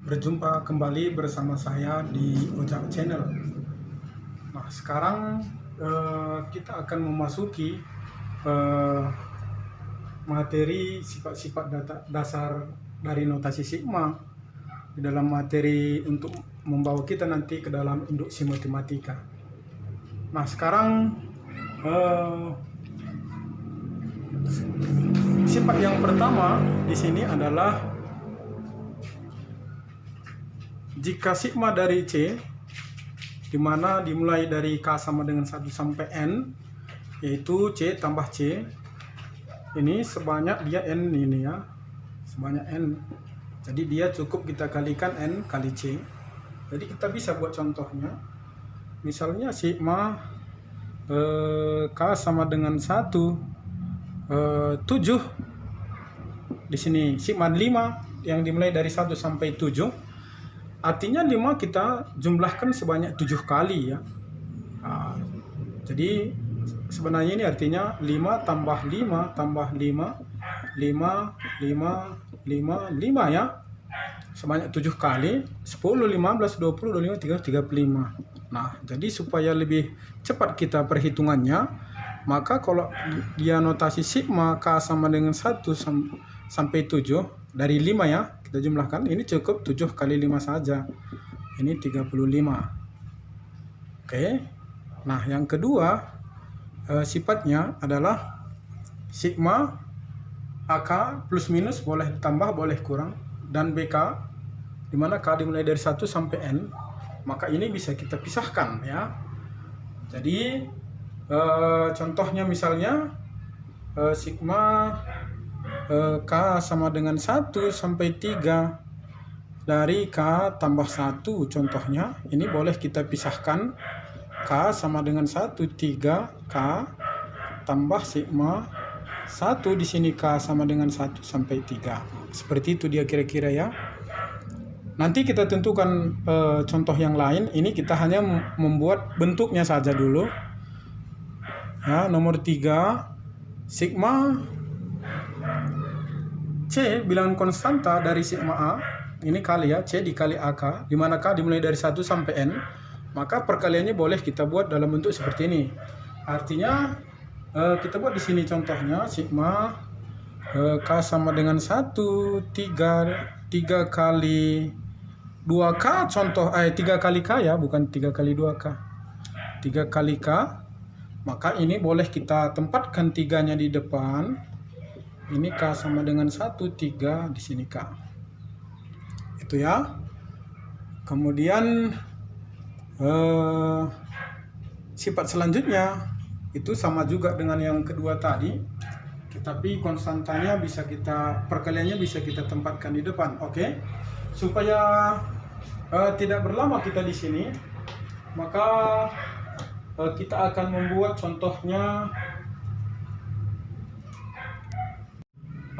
Berjumpa kembali bersama saya di Ojak Channel. Nah, sekarang kita akan memasuki materi sifat-sifat dasar dari notasi sigma di dalam materi untuk membawa kita nanti ke dalam induksi matematika. Nah, sekarang sifat yang pertama di sini adalah jika sigma dari C, di mana dimulai dari K sama dengan 1 sampai N, yaitu C tambah C, ini sebanyak dia N ini ya, sebanyak N. Jadi dia cukup kita kalikan N kali C. Jadi kita bisa buat contohnya. Misalnya sigma K sama dengan 1, 7. Di sini sigma 5 yang dimulai dari 1 sampai 7. Artinya 5 kita jumlahkan sebanyak 7 kali ya. Jadi sebenarnya ini artinya 5 tambah 5 tambah 5, 5, 5, 5, 5 ya. Sebanyak 7 kali, 10, 15, 20, 25, 30, 35. Nah, jadi supaya lebih cepat kita perhitungannya, maka kalau dia notasi sigma K sama dengan 1 sampai 7, dari 5 ya, kita jumlahkan, ini cukup 7 kali 5 saja. Ini 35. Oke. Nah, yang kedua sifatnya adalah sigma AK plus minus boleh tambah, boleh kurang, dan BK, di mana K dimulai dari 1 sampai N, maka ini bisa kita pisahkan ya. Jadi contohnya misalnya sigma K sama dengan 1 sampai 3 dari K tambah 1 contohnya, ini boleh kita pisahkan K sama dengan 1, 3 K tambah sigma 1, di sini K sama dengan 1 sampai 3. Seperti itu dia kira-kira ya. Nanti kita tentukan contoh yang lain. Ini kita hanya membuat bentuknya saja dulu ya. Nomor 3, sigma C bilangan konstanta dari sigma A, ini kali ya, C dikali AK, di mana K dimulai dari 1 sampai N, maka perkaliannya boleh kita buat dalam bentuk seperti ini. Artinya kita buat di sini contohnya sigma K sama dengan 1, 3 kali 2K contoh, 3 kali K ya, bukan 3 kali 2K. 3 kali K, maka ini boleh kita tempatkan 3-nya di depan. Ini K sama dengan 1, 3, di sini K. Itu ya. Kemudian sifat selanjutnya itu sama juga dengan yang kedua tadi, tetapi konstantanya bisa kita, perkaliannya bisa kita tempatkan di depan. Oke. Supaya tidak berlama kita di sini, maka kita akan membuat contohnya.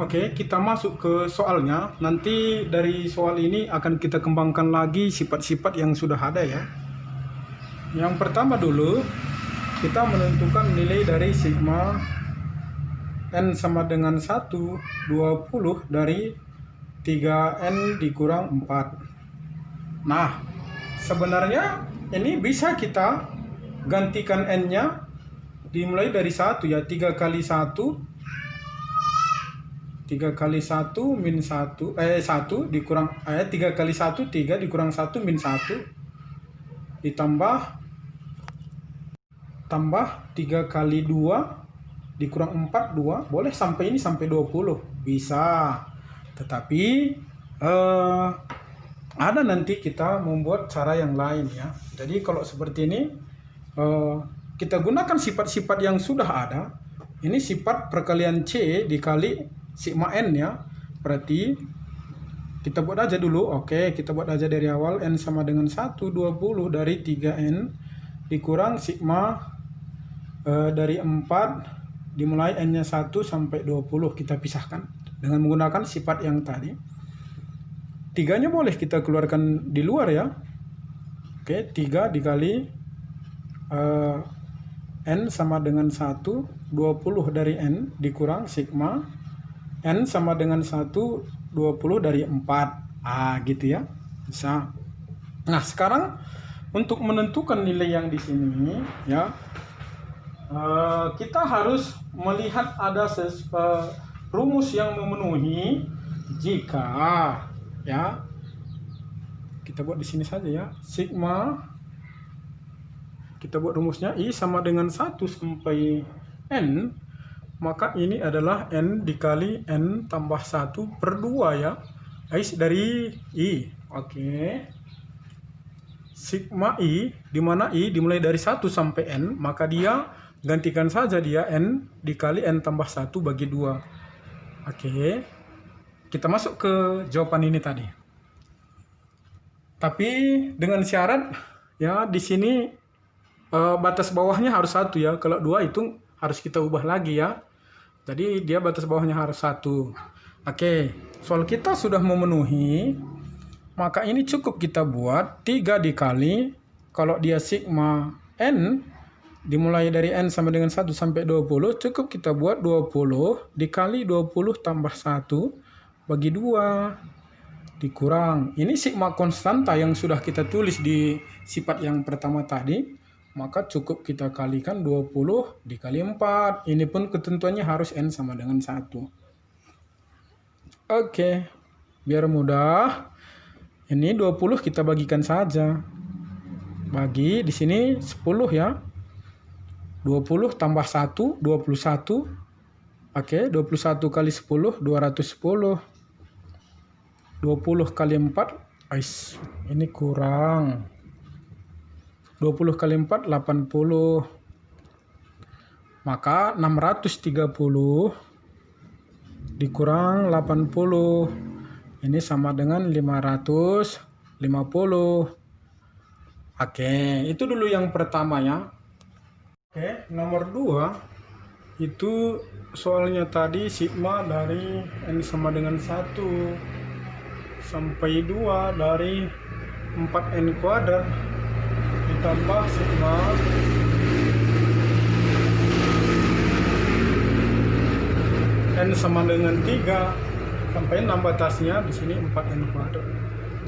Oke, kita masuk ke soalnya. Nanti dari soal ini akan kita kembangkan lagi sifat-sifat yang sudah ada ya. Yang pertama dulu, kita menentukan nilai dari sigma N sama dengan 1, 20 dari 3N dikurang 4. Nah, sebenarnya ini bisa kita gantikan N-nya dimulai dari 1 ya. 3 kali 1, 3 kali 1 min 1 dikurang 3 kali 1 3 dikurang 1 min 1 ditambah 3 kali 2 dikurang 4 2, boleh sampai ini sampai 20 bisa. Tetapi ada nanti kita membuat cara yang lain ya. Jadi kalau seperti ini kita gunakan sifat-sifat yang sudah ada. Ini sifat perkalian C dikali sigma N ya. Berarti kita buat aja dulu. Oke, kita buat aja dari awal. N sama dengan 1, 20 dari 3N dikurang sigma dari 4 dimulai N-nya 1 sampai 20. Kita pisahkan dengan menggunakan sifat yang tadi. 3-nya boleh kita keluarkan di luar ya. Oke, 3 dikali N sama dengan 1, 20 dari N dikurang sigma N sama dengan 1, 20 dari 4. Gitu ya. Bisa. Nah, sekarang untuk menentukan nilai yang di sini ya, kita harus melihat ada rumus yang memenuhi jika ya, kita buat di sini saja ya, sigma, kita buat rumusnya I sama dengan 1 sampai N, maka ini adalah N dikali N tambah 1 per 2 ya, dari I. Oke. Sigma I, di mana I dimulai dari 1 sampai N, maka dia gantikan saja dia N dikali N tambah 1 bagi 2. Oke. Kita masuk ke jawaban ini tadi. Tapi dengan syarat ya, di sini batas bawahnya harus 1 ya. Kalau 2 itu harus kita ubah lagi ya. Jadi dia batas bawahnya harus 1. Oke, soal kita sudah memenuhi, maka ini cukup kita buat 3 dikali, kalau dia sigma N dimulai dari N sama dengan 1 sampai 20, cukup kita buat 20 dikali 20 tambah 1 bagi 2 dikurang. Ini sigma konstanta yang sudah kita tulis di sifat yang pertama tadi, maka cukup kita kalikan 20 dikali 4. Ini pun ketentuannya harus N sama dengan 1. Oke, biar mudah. Ini 20 kita bagikan saja. Bagi di sini 10 ya. 20 tambah 1, 21. Oke, 21 kali 10, 210. 20 kali 4, ini kurang. 20 kali 4, 80. Maka 630 dikurang 80. Ini sama dengan 550. Oke, itu dulu yang pertama ya. Oke, nomor 2 itu soalnya tadi sigma dari N sama dengan 1 sampai 2 dari 4N kuadrat ditambah sigma N sama dengan 3 sampai 6, batasnya di sini 4N kuadrat.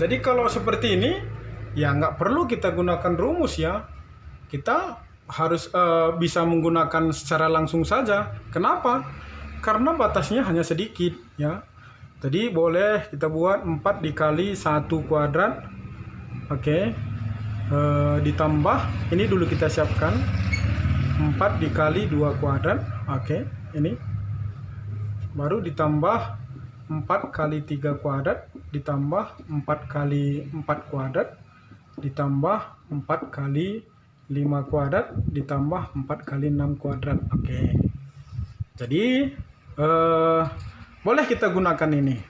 Jadi kalau seperti ini ya nggak perlu kita gunakan rumus ya. Kita harus bisa menggunakan secara langsung saja. Kenapa? Karena batasnya hanya sedikit ya. Jadi boleh kita buat 4 dikali 1 kuadrat. Oke. Ditambah, ini dulu kita siapkan 4 dikali 2 kuadrat. Oke, ini baru ditambah 4 kali 3 kuadrat, ditambah 4 kali 4 kuadrat, ditambah 4 kali 5 kuadrat, ditambah 4 kali 6 kuadrat. Oke. Jadi boleh kita gunakan ini.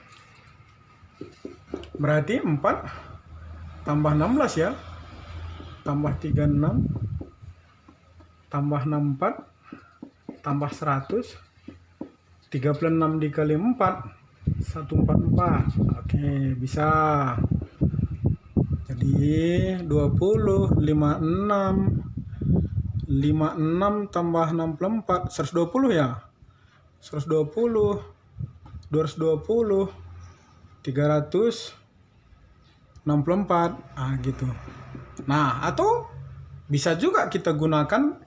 Berarti 4 tambah 16 ya. Tambah 36, tambah 64, tambah 100, 36 dikali 4, 144. Oke, bisa. Jadi 20, 56, 56 tambah 64, 120 ya. 120, 220, 364. Gitu. Nah, atau bisa juga kita gunakan,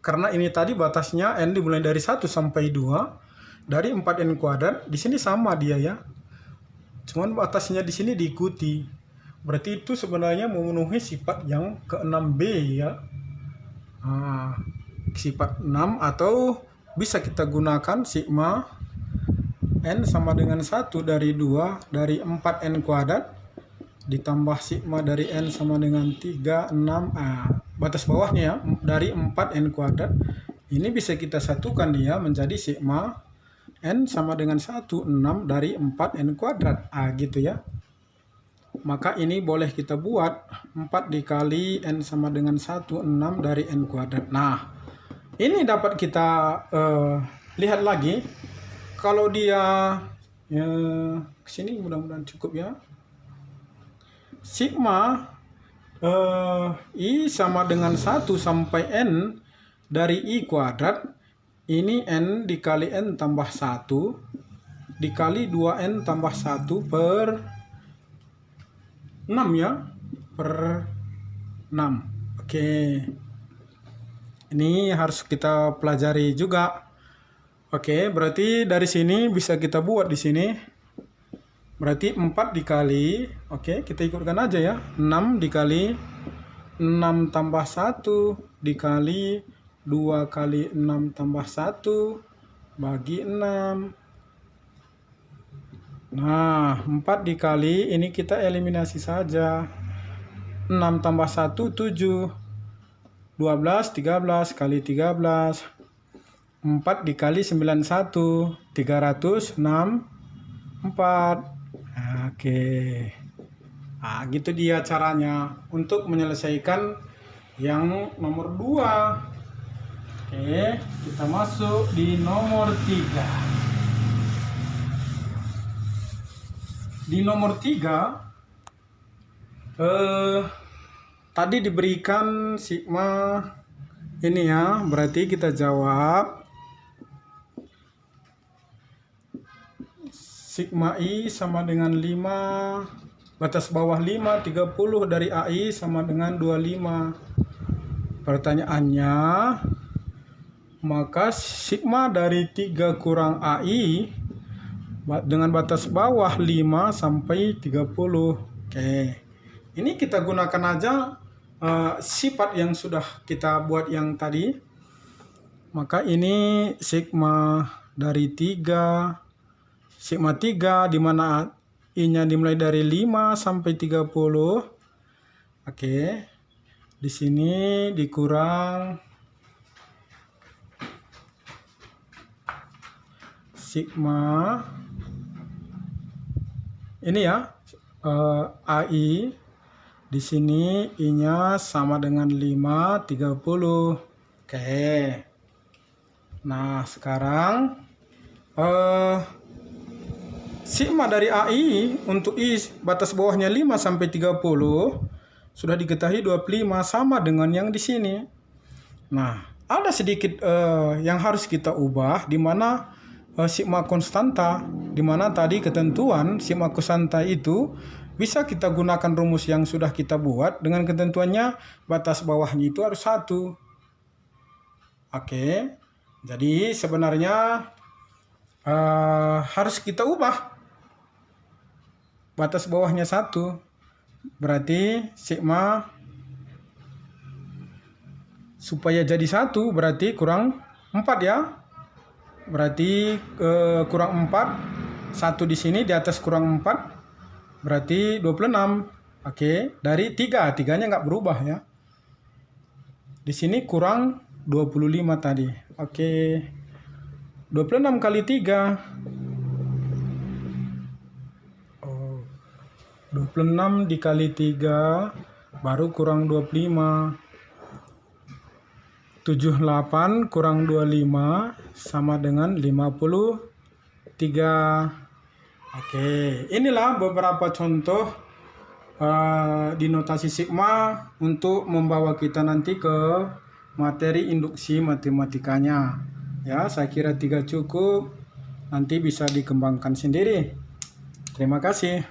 karena ini tadi batasnya N dimulai dari 1 sampai 2 dari 4N kuadrat. Di sini sama dia ya. Cuman batasnya di sini diikuti. Berarti itu sebenarnya memenuhi sifat yang ke-6B ya. Sifat 6, atau bisa kita gunakan sigma N sama dengan 1 dari 2 dari 4N kuadrat ditambah sigma dari N sama dengan 3, 6. Batas bawahnya ya, dari 4N kuadrat. Ini bisa kita satukan dia menjadi sigma N sama dengan 1, 6 dari 4N kuadrat. Gitu ya. Maka ini boleh kita buat 4 dikali N sama dengan 1, 6 dari N kuadrat. Nah, ini dapat kita lihat lagi. Kalau dia kesini, mudah-mudahan cukup ya. Sigma I sama dengan 1 sampai N dari I kuadrat. Ini N dikali N tambah 1 dikali 2N tambah 1 per 6 ya, per 6. Oke. Ini harus kita pelajari juga. Oke, berarti dari sini bisa kita buat di sini. Berarti 4 dikali, oke, kita ikutkan aja ya. 6 dikali 6 tambah 1 dikali 2 kali 6 tambah 1 bagi 6. Nah, 4 dikali, ini kita eliminasi saja. 6 tambah 1, 7. 12, 13 kali 13. 4 dikali 91, 364. Oke. Nah, gitu dia caranya untuk menyelesaikan yang nomor 2. Oke, kita masuk di nomor 3. Di nomor 3, tadi diberikan sigma ini ya, berarti kita jawab sigma I sama dengan 5, batas bawah 5, 30 dari AI sama dengan 25. Pertanyaannya, maka sigma dari 3 kurang AI dengan batas bawah 5 sampai 30. Oke, ini kita gunakan aja sifat yang sudah kita buat yang tadi. Maka ini sigma dari 3, sigma 3 di mana I-nya dimulai dari 5 sampai 30. Oke. Di sini dikurang sigma ini ya, AI. Di sini I-nya sama dengan 5, 30. Oke. Nah, sekarang sigma dari AI untuk I batas bawahnya 5 sampai 30 sudah diketahui 25 sama dengan yang di sini. Nah, ada sedikit yang harus kita ubah, di mana sigma konstanta, di mana tadi ketentuan sigma konstanta itu bisa kita gunakan rumus yang sudah kita buat dengan ketentuannya batas bawahnya itu harus 1. Oke, jadi sebenarnya harus kita ubah batas bawahnya 1. Berarti sigma supaya jadi 1 berarti kurang 4 ya. Berarti kurang 4, 1 di sini di atas kurang 4. Berarti 26. Oke, dari 3, 3-nya nggak berubah ya. Di sini kurang 25 tadi. Oke. 26 kali 3. 26 dikali 3 baru kurang 25. 78 kurang 25 sama dengan 53. Oke, inilah beberapa contoh di notasi sigma untuk membawa kita nanti ke materi induksi matematikanya. Ya, saya kira 3 cukup. Nanti bisa dikembangkan sendiri. Terima kasih.